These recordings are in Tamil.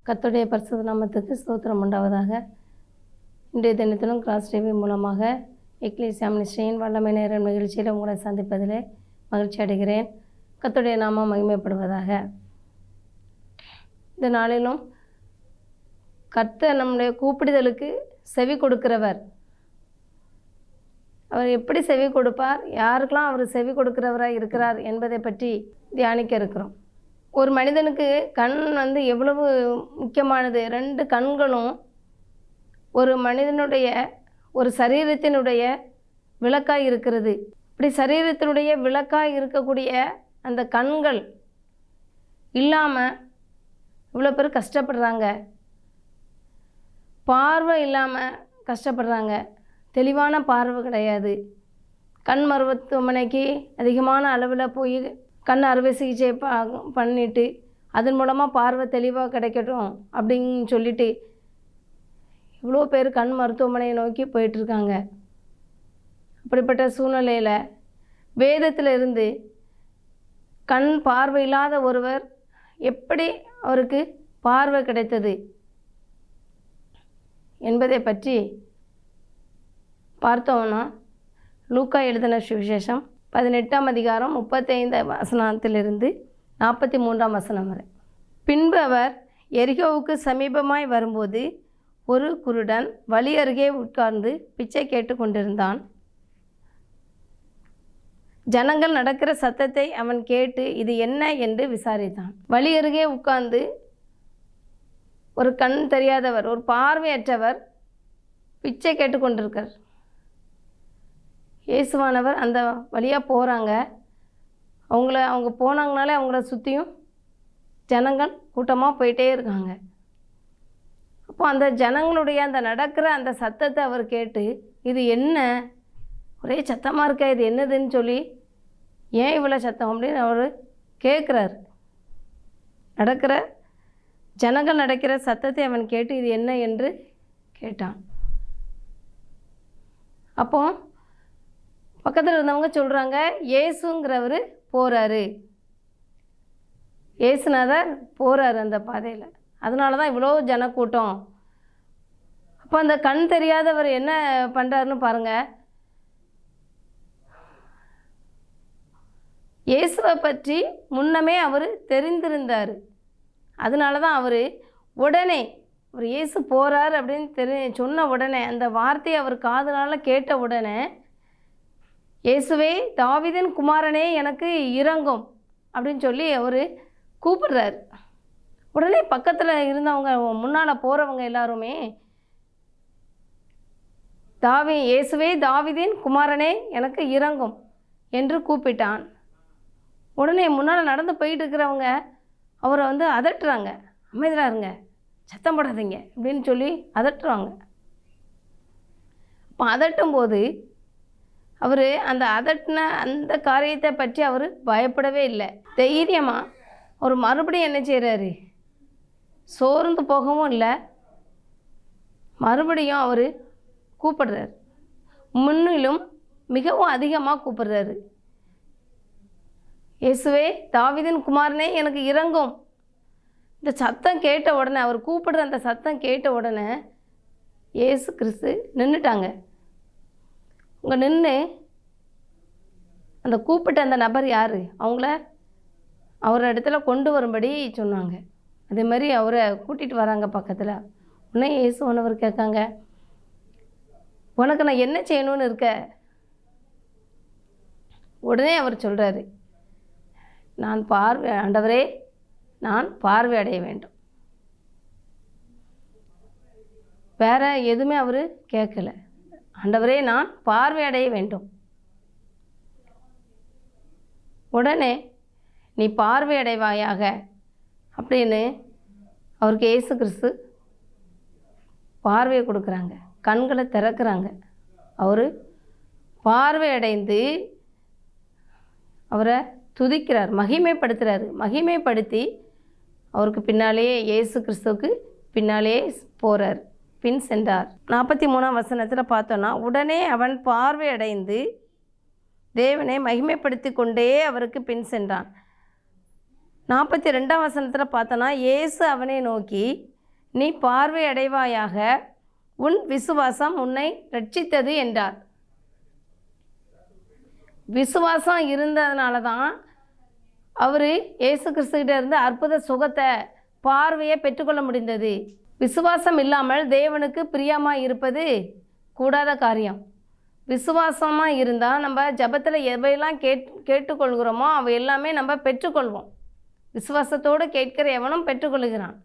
கர்த்தருடைய பரிசுத்த நாமத்துக்கு ஸ்தோத்திரம் உண்டாவதாக. இன்றைய தினத்திலும் கிராஸ் டிவி மூலமாக எக்லீசியா மினிஸ்ட்ரியின் வல்லமை நேரம் நிகழ்ச்சியில் உங்களை சந்திப்பதிலே மகிழ்ச்சி அடைகிறேன். கர்த்தருடைய நாமம் மகிமைப்படுவதாக. இந்த நாளிலும் கர்த்தர் நம்முடைய கூப்பிடுதலுக்கு செவி கொடுக்கிறவர். அவர் எப்படி செவி கொடுப்பார், யாருக்கெல்லாம் அவர் செவி கொடுக்கிறவராக இருக்கிறார் என்பதை பற்றி தியானிக்க இருக்கிறோம். ஒரு மனிதனுக்கு கண் எவ்வளவு முக்கியமானது. 2 கண்களும் ஒரு மனிதனுடைய ஒரு சரீரத்தினுடைய விளக்காய் இருக்கிறது. இப்படி சரீரத்தினுடைய விளக்காய் இருக்கக்கூடிய அந்த கண்கள் இல்லாமல் இவ்வளோ பேர் கஷ்டப்படுறாங்க. பார்வை இல்லாமல் கஷ்டப்படுறாங்க. தெளிவான பார்வை கிடையாது. கண் மருத்துவமனைக்கு அதிகமான அளவில் போய் கண் அறுவை சிகிச்சை பண்ணிவிட்டு அதன் மூலமாக பார்வை தெளிவாக கிடைக்கட்டும் அப்படின்னு சொல்லிட்டு இவ்வளோ பேர் கண் மருத்துவமனையை நோக்கி போயிட்டுருக்காங்க. அப்படிப்பட்ட சூழ்நிலையில் வேதத்தில் இருந்து கண் பார்வை இல்லாத ஒருவர் எப்படி அவருக்கு பார்வை கிடைத்தது என்பதை பற்றி பார்த்தோம்னா, லூக்கா எழுதின சுவிசேஷம் 18ஆம் அதிகாரம் 35 வசனத்திலிருந்து 43ஆம் வசனம் வரை. பின்பு அவர் எரிகோவுக்கு சமீபமாய் வரும்போது ஒரு குருடன் வழி அருகே உட்கார்ந்து பிச்சை கேட்டு கொண்டிருந்தான். ஜனங்கள் நடக்கிற சத்தத்தை அவன் கேட்டு இது என்ன என்று விசாரித்தான். வழி அருகே உட்கார்ந்து ஒரு கண் தெரியாதவர், ஒரு பார்வையற்றவர் பிச்சை கேட்டு கொண்டிருக்கார். இயேசுவானவர் அந்த வழியாக போகிறாங்க. அவங்க போனாங்கனாலே அவங்கள சுற்றியும் ஜனங்கள் கூட்டமாக போயிட்டே இருக்காங்க. அப்போ அந்த ஜனங்களுடைய அந்த நடக்கிற அந்த சத்தத்தை அவர் கேட்டு இது என்ன, ஒரே சத்தமாக இருக்கா, இது என்னதுன்னு சொல்லி ஏன் இவ்வளோ சத்தம் அப்படின்னு அவர் கேட்குறாரு. ஜனங்கள் நடக்கிற சத்தத்தை அவன் கேட்டு இது என்ன என்று கேட்டான். அப்போ பக்கத்தில் இருந்தவங்க சொல்கிறாங்க, இயேசுங்கிறவர் போகிறாரு, இயேசுநாதர் போகிறாரு அந்த பாதையில், அதனால தான் இவ்வளோ ஜனக்கூட்டம். அப்போ அந்த கண் தெரியாதவர் என்ன பண்ணுறாருன்னு பாருங்கள். இயேசுவை பற்றி முன்னமே அவர் தெரிந்திருந்தார். அதனால தான் அவர் உடனே அவர் இயேசு போகிறார் அப்படின்னு சொன்ன உடனே, அந்த வார்த்தையை அவர் காதுனால கேட்ட உடனே, இயேசுவே தாவீதின் குமாரனே எனக்கு இரங்கும் அப்படின்னு சொல்லி அவர் கூப்பிடுறார். உடனே பக்கத்தில் இருந்தவங்க, முன்னால் போகிறவங்க எல்லாருமே இயேசுவே தாவீதின் குமாரனே எனக்கு இரங்கும் என்று கூப்பிட்டான். உடனே முன்னால் நடந்து போயிட்டு இருக்கிறவங்க அவரை அதட்டுறாங்க. அமைதியாக இருங்க, சத்தம் போடாதீங்க அப்படின்னு சொல்லி அதட்டுறாங்க. அப்போ அதட்டும்போது அவர் அந்த அதட்டின அந்த காரியத்தை பற்றி அவர் பயப்படவே இல்லை. தைரியமாக அவர் மறுபடியும் என்ன செய்கிறாரு, சோர்ந்து போகவும் இல்லை, மறுபடியும் அவர் கூப்பிடுறாரு. முன்னிலும் மிகவும் அதிகமாக கூப்பிடுறாரு. இயேசுவே தாவீதின் குமாரனே எனக்கு இரங்கும். இந்த சத்தம் கேட்ட உடனே, அவர் கூப்பிடுற அந்த சத்தம் கேட்ட உடனே இயேசு கிறிஸ்து நின்றுட்டாங்க. நின்று அந்த கூப்பிட்ட அந்த நபர் யார், அவர் இடத்துல கொண்டு வரும்படி சொன்னாங்க. அதே மாதிரி அவரை கூட்டிகிட்டு வராங்க பக்கத்தில். உடனே இயேசுவானவர் கேட்காங்க, உனக்கு நான் என்ன செய்யணும்னு இருக்க? உடனே அவர் சொல்கிறாரு, ஆண்டவரே நான் பார்வை அடைய வேண்டும். வேறு எதுவுமே அவர் கேட்கல. ஆண்டவரே நான் பார்வை அடைய வேண்டும். உடனே நீ பார்வை அடைவாயாக அப்படின்னு அவருக்கு இயேசு கிறிஸ்து பார்வையை கொடுக்குறாங்க, கண்களை திறக்கிறாங்க. அவர் பார்வை அடைந்து அவரை துதிக்கிறார், மகிமைப்படுத்துகிறார். மகிமைப்படுத்தி அவருக்கு பின்னாலேயே, இயேசு கிறிஸ்துவுக்கு பின்னாலேயே போகிறார், பின் சென்றார். 43ஆம் வசனத்தில் பார்த்தோன்னா, உடனே அவன் பார்வை அடைந்து தேவனை மகிமைப்படுத்தி கொண்டே அவருக்கு பின் சென்றான். 42ஆம் வசனத்தில் பார்த்தோன்னா, இயேசு அவனை நோக்கி நீ பார்வை அடைவாயாக, உன் விசுவாசம் உன்னை ரட்சித்தது என்றார். விசுவாசம் இருந்ததுனால தான் அவர் இயேசு கிறிஸ்துக்கிட்ட இருந்து அற்புத சுகத்தை, பார்வையை பெற்றுக்கொள்ள முடிந்தது. விசுவாசம் இல்லாமல் தேவனுக்கு பிரியமாக இருப்பது கூடாத காரியம். விசுவாசமாக இருந்தால் நம்ம ஜபத்தில் எவையெல்லாம் கேட்டுக்கொள்கிறோமோ அவை எல்லாமே நம்ம பெற்றுக்கொள்வோம். விசுவாசத்தோடு கேட்கிற எவனும் பெற்றுக்கொள்கிறான்.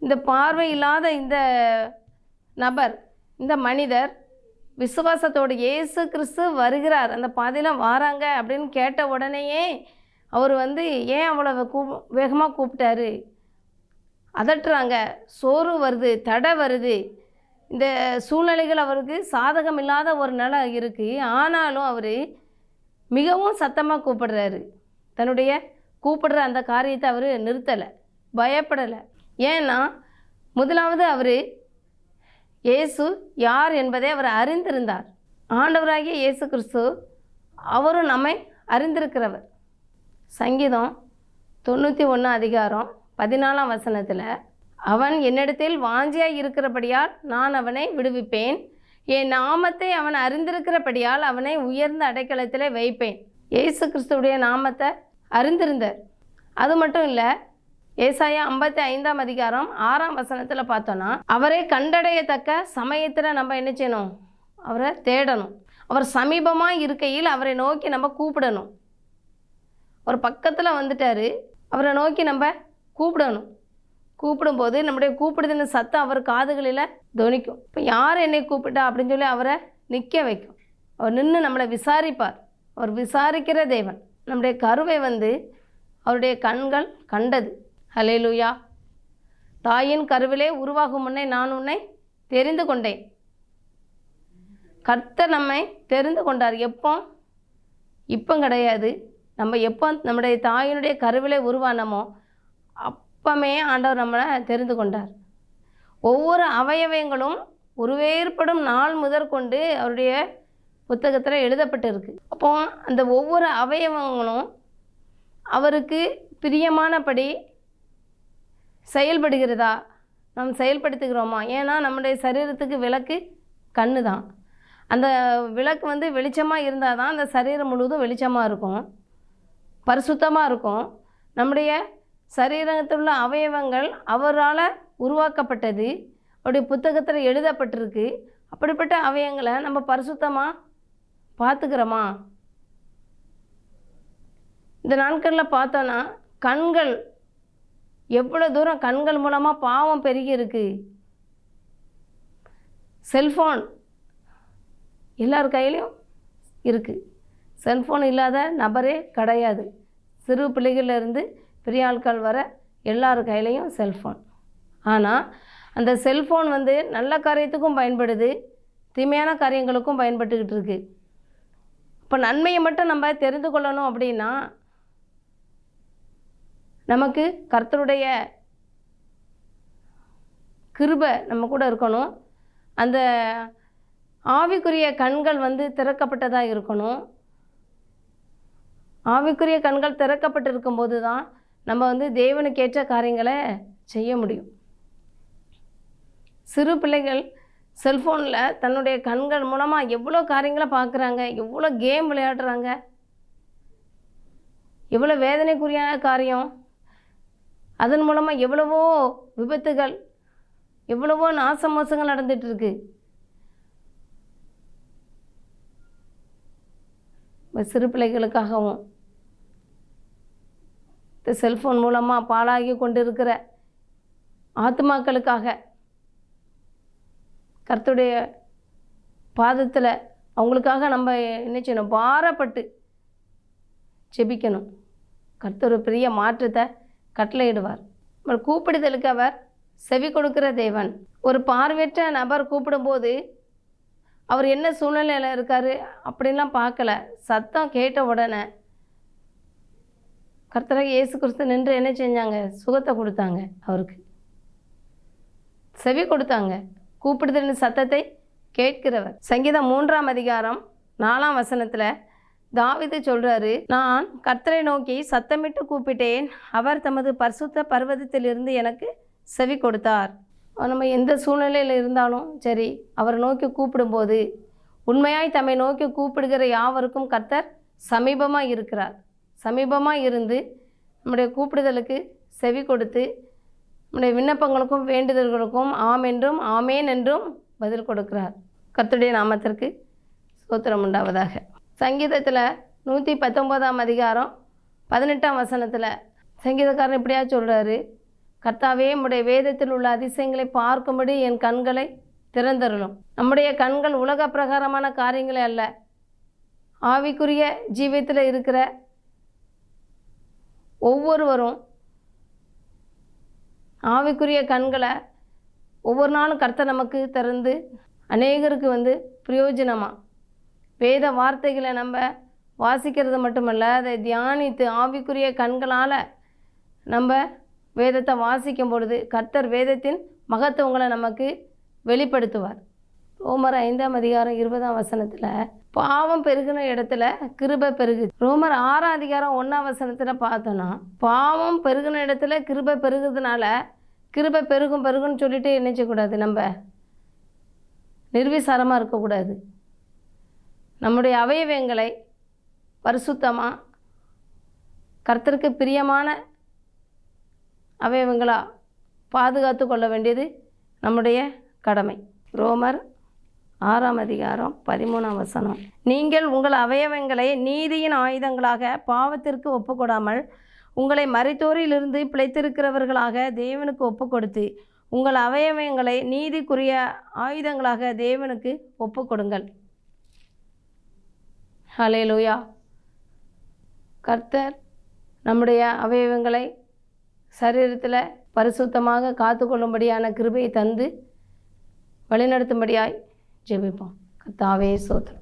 இந்த பார்வை இல்லாத இந்த நபர், இந்த மனிதர் விசுவாசத்தோடு இயேசு கிறிஸ்து வருகிறார், அந்த பாதையில் வாராங்க அப்படின்னு கேட்ட உடனேயே அவர் ஏன் அவ்வளோ வேகமாக கூப்பிட்டாரு? அதட்டுறாங்க, சோறு வருது, தடை வருது, இந்த சூழ்நிலைகள் அவருக்கு சாதகம் இல்லாத ஒரு நிலை இருக்குது. ஆனாலும் அவர் மிகவும் சத்தமாக கூப்பிடுறாரு. தன்னுடைய கூப்பிடுற அந்த காரியத்தை அவர் நிறுத்தலை, பயப்படலை. ஏன்னா முதலாவது அவர் இயேசு யார் என்பதை அவர் அறிந்திருந்தார். ஆண்டவராகிய இயேசு கிறிஸ்து அவரும் நம்மை அறிந்திருக்கிறவர். சங்கீதம் 91 அதிகாரம் 14ஆம் வசனத்தில், அவன் என்னிடத்தில் வாஞ்சியாய் இருக்கிறபடியால் நான் அவனை விடுவிப்பேன், என் நாமத்தை அவன் அறிந்திருக்கிறபடியால் அவனை உயர்ந்த அடைக்கலத்தில் வைப்பேன். இயேசு கிறிஸ்துவுடைய நாமத்தை அறிந்திருந்தார். அது மட்டும் இல்லை, ஏசாயா 55ஆம் அதிகாரம் 6ஆம் வசனத்தில் பார்த்தோன்னா, அவரை கண்டடையத்தக்க சமயத்தில் நம்ம என்ன செய்யணும்? அவரை தேடணும். அவர் சமீபமாக இருக்கையில் அவரை நோக்கி நம்ம கூப்பிடணும். அவர் பக்கத்தில் வந்துட்டார், அவரை நோக்கி நம்ம கூப்பிடணும். கூப்பிடும்போது நம்முடைய கூப்பிடுதுன்னு சத்தம் அவர் காதுகளில் துணிக்கும். இப்போ யார் என்னை கூப்பிட்டா அப்படின்னு சொல்லி அவரை நிற்க வைக்கும். அவர் நின்று நம்மளை விசாரிப்பார். அவர் விசாரிக்கிற தேவன். நம்முடைய கருவை அவருடைய கண்கள் கண்டது. ஹல்லேலூயா. தாயின் கருவிலே உருவாகும் முன்னே நான் உன்னை தெரிந்து கொண்டேன். கர்த்தர் நம்மை தெரிந்து கொண்டார். இப்போ கிடையாது. நம்ம எப்போ நம்முடைய தாயினுடைய கருவிலே உருவானமோ அப்பமே ஆண்டவர் நம்மளை தெரிந்து கொண்டார். ஒவ்வொரு அவயவங்களும் உருவேற்படும் நாள் முதற்கொண்டு அவருடைய புத்தகத்தில் எழுதப்பட்டிருக்கு. அப்போ அந்த ஒவ்வொரு அவயவங்களும் அவருக்கு பிரியமானபடி செயல்படுகிறதா? நாம் செயல்படுத்துகிறோமா? ஏன்னா நம்முடைய சரீரத்துக்கு விளக்கு கண்ணு தான். அந்த விளக்கு வெளிச்சமாக இருந்தால் தான் அந்த சரீரம் முழுவதும் வெளிச்சமாக இருக்கும், பரிசுத்தமாக இருக்கும். நம்முடைய சரீரத்தில் உள்ள அவயவங்கள் அவரால் உருவாக்கப்பட்டது, அவருடைய புத்தகத்தில் எழுதப்பட்டிருக்கு. அப்படிப்பட்ட அவயங்களை நம்ம பரிசுத்தமாக பார்த்துக்கிறோமா? இந்த நாட்களில் பார்த்தோன்னா கண்கள் எவ்வளோ தூரம் கண்கள் மூலமாக பாவம் பெருகி இருக்குது. செல்ஃபோன் எல்லார் கையிலையும் இருக்குது. செல்ஃபோன் இல்லாத நபரே கிடையாது. சிறு பிள்ளைகளிலிருந்து பெரிய ஆட்கள் வர எல்லார் கையிலையும் செல்ஃபோன். ஆனால் அந்த செல்ஃபோன் நல்ல காரியத்துக்கும் பயன்படுது, தீமையான காரியங்களுக்கும் பயன்பட்டுக்கிட்டு இருக்குது. இப்போ நன்மையை மட்டும் நம்ம தெரிந்து கொள்ளணும் அப்படின்னா நமக்கு கர்த்தருடைய கிருபை நம்ம கூட இருக்கணும். அந்த ஆவிக்குரிய கண்கள் திறக்கப்பட்டதாக இருக்கணும். ஆவிக்குரிய கண்கள் திறக்கப்பட்டிருக்கும்போது தான் நம்ம தேவனுக்கேற்ற காரியங்களை செய்ய முடியும். சிறு பிள்ளைகள் செல்ஃபோனில் தன்னுடைய கண்கள் மூலமாக எவ்வளோ காரியங்களை பார்க்குறாங்க, எவ்வளோ கேம் விளையாடுறாங்க, எவ்வளோ வேதனைக்குரியான காரியம். அதன் மூலமாக எவ்வளவோ விபத்துகள், எவ்வளவோ நாசமோசங்கள் நடந்துகிட்ருக்கு. சிறு பிள்ளைகளுக்காகவும் இந்த செல்ஃபோன் மூலமாக பாழாகி கொண்டு இருக்கிற ஆத்மாக்களுக்காக கர்த்தருடைய பாதத்தில் அவங்களுக்காக நம்ம என்ன செய்யணும்? பாரப்பட்டு ஜெபிக்கணும். கர்த்தர் பெரிய மாற்றத்தை கட்டளையிடுவார். நம்ம கூப்பிடுதலுக்கு அவர் செவி கொடுக்கிற தேவன். ஒரு பார்வையற்ற நபர் கூப்பிடும்போது அவர் என்ன சூழ்நிலையில் இருக்கார் அப்படின்லாம் பார்க்கல. சத்தம் கேட்ட உடனே கர்த்தராகிய இயேசு கிறிஸ்து நின்று என்ன செஞ்சாங்க? சுகத்தை கொடுத்தாங்க. அவருக்கு செவி கொடுத்தாங்க. கூப்பிடுதலின் சத்தத்தை கேட்கிறவர். சங்கீதம் 3ஆம் அதிகாரம் 4ஆம் வசனத்தில் தாவீது சொல்கிறாரு, நான் கர்த்தரை நோக்கி சத்தமிட்டு கூப்பிட்டேன், அவர் தமது பரிசுத்த பர்வதத்திலிருந்து எனக்கு செவி கொடுத்தார். நம்ம எந்த சூழ்நிலையில் இருந்தாலும் சரி, அவரை நோக்கி கூப்பிடும்போது உண்மையாய் தம்மை நோக்கி கூப்பிடுகிற யாவருக்கும் கர்த்தர் சமீபமாக இருக்கிறார். சமீபமாக இருந்து நம்முடைய கூப்பிடுதலுக்கு செவி கொடுத்து நம்முடைய விண்ணப்பங்களுக்கும் வேண்டுதல்களுக்கும் ஆம் என்றும் ஆமேன் என்றும் பதில் கொடுக்கிறார். கர்த்தருடைய நாமத்திற்கு ஸ்தோத்திரம் உண்டாவதாக. சங்கீதத்தில் 119 அதிகாரம் 18 வசனத்தில் சங்கீதக்காரன் இப்படியா சொல்கிறாரு, கர்த்தாவே உம்முடைய வேதத்தில் உள்ள அதிசயங்களை பார்க்கும்படி என் கண்களை திறந்தருளும். நம்முடைய கண்கள் உலக பிரகாரமான காரியங்களே அல்ல, ஆவிக்குரிய ஜீவியத்தில் இருக்கிற ஒவ்வொருவரும் ஆவிக்குரிய கண்களை ஒவ்வொரு நாளும் கர்த்தர் நமக்கு திறந்து அநேகருக்கு பிரயோஜனமாக வேத வார்த்தைகளை நம்ம வாசிக்கிறது மட்டுமல்ல, அதை தியானித்து ஆவிக்குரிய கண்களால் நம்ம வேதத்தை வாசிக்கும் பொழுது கர்த்தர் வேதத்தின் மகத்துவங்களை நமக்கு வெளிப்படுத்துவார். ரோமர் 5 அதிகாரம் 20 வசனத்தில் பாவம் பெருகின இடத்துல கிருபை பெருகுது. ரோமர் 6 அதிகாரம் 1 வசனத்தில் பார்த்தோன்னா பாவம் பெருகின இடத்துல கிருபை பெருகுறதுனால கிருபை பெருகுன்னு சொல்லிட்டு நினைச்சக்கூடாது, நம்ம நிர்விசாரமாக இருக்கக்கூடாது. நம்முடைய அவயவங்களை பரிசுத்தமாக கர்த்தருக்கு பிரியமான அவயவங்களாக பாதுகாத்து கொள்ள வேண்டியது நம்முடைய கடமை. ரோமர் 6 அதிகாரம் 13 வசனம், நீங்கள் உங்கள் அவயவங்களை நீதியின் ஆயுதங்களாக பாவத்திற்கு ஒப்புக்கொடாமல் உங்களை மரித்தோரிலிருந்து பிழைத்திருக்கிறவர்களாக தேவனுக்கு ஒப்பு கொடுத்து உங்கள் அவயவங்களை நீதிக்குரிய ஆயுதங்களாக தேவனுக்கு ஒப்பு கொடுங்கள். ஹல்லேலூயா. கர்த்தர் நம்முடைய அவயவங்களை சரீரத்தில் பரிசுத்தமாக காத்து கொள்ளும்படியான கிருபையை தந்து வழிநடத்தும்படியாய் ஜெபிப்போம். கர்த்தாவே ஸ்தோத்திரம்.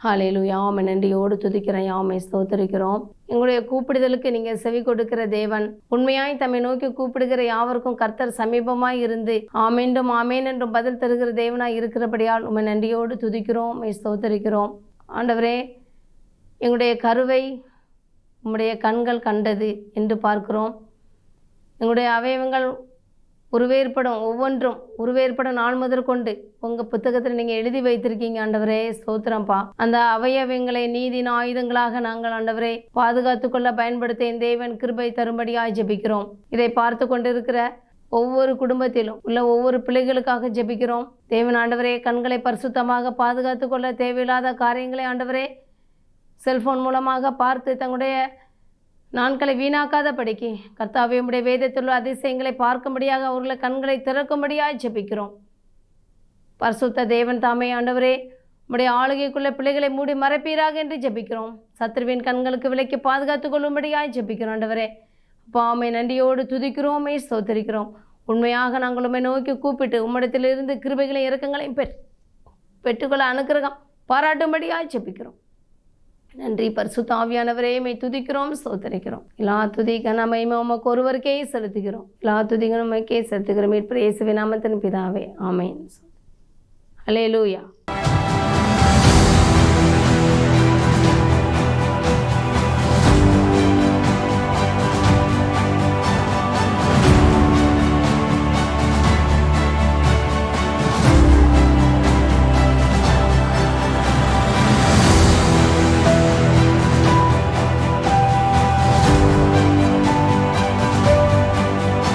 ஹல்லேலூயா. ஆமென். நன்றியோடு துதிக்கிறோம், யாமை ஸ்தோத்திரிக்கிறோம். எங்களுடைய கூப்பிடுதலுக்கு நீங்கள் செவி கொடுக்கிற தேவன், உண்மையாய் தம்மை நோக்கி கூப்பிடுகிற யாவருக்கும் கர்த்தர் சமீபமாய் இருந்து ஆமென்றும் ஆமேன் என்றும் பதில் தருகிற தேவனாய் இருக்கிறபடியால் உம்மை நன்றியோடு துதிக்கிறோம், ஸ்தோத்திரிக்கிறோம். ஆண்டவரே, எங்களுடைய கருவை உம்முடைய கண்கள் கண்டது என்று பார்க்கிறோம். எங்களுடைய அவயவங்கள் ஒவ்வொன்றும் உருவேற்படும் நாள் முதற்கொண்டு உங்கள் புத்தகத்தில் நீங்கள் எழுதி வைத்திருக்கீங்க ஆண்டவரே. ஸ்தோத்திரம்ப்பா. அந்த அவயவங்களை நீதியின் ஆயுதங்களாக நாங்கள் ஆண்டவரே பாதுகாத்து கொள்ள பயன்படுத்த என் தேவன் கிருபை தரும்படியாக ஜெபிக்கிறோம். இதை பார்த்து கொண்டிருக்கிற ஒவ்வொரு குடும்பத்திலும் உள்ள ஒவ்வொரு பிள்ளைகளுக்காக ஜெபிக்கிறோம். தேவன் ஆண்டவரே, கண்களை பரிசுத்தமாக பாதுகாத்து கொள்ள தேவையில்லாத காரியங்களை ஆண்டவரே செல்ஃபோன் மூலமாக பார்த்து தங்களுடைய நாட்களை வீணாக்காத படிக்கு கர்த்தாவே உம்முடைய வேதத்தில் உள்ள அதிசயங்களை பார்க்கும்படியாக அவர்களை கண்களை திறக்கும்படியாக ஜெபிக்கிறோம். பரிசுத்த தேவன் தாமே ஆண்டவரே உம்முடைய ஆளுகைக்குள்ள பிள்ளைகளை மூடி மறைப்பீராக என்று ஜெபிக்கிறோம். சத்ருவின் கண்களுக்கு விலக்கி பாதுகாத்து கொள்ளும்படியாக ஜெபிக்கிறோம். ஆண்டவரே பாமை நன்றியோடு துதிக்கிறோமே, ஸ்தோத்திரிக்கிறோம். உண்மையாக நாங்கள் உம்மை நோக்கி கூப்பிட்டு உம்மிடத்திலிருந்து கிருபைகளையும் இரக்கங்களையும் பெற்றுக்கொள்ள அனுக்கிரகம் பாராட்டும்படியாக ஜெபிக்கிறோம். நன்றி பரிசுத்த ஆவியானவரே, மை துதிக்கிறோம், ஸ்தோத்திரிக்கிறோம். எல்லா துதி கனமகிமை உமக்கு ஒருவருக்கே செலுத்துகிறோம். எல்லா துதி கனமகிமைக்கே செலுத்துகிறோம். இயேசுவின் நாமத்தின் பிதாவே, ஆமென். அல்லேலூயா.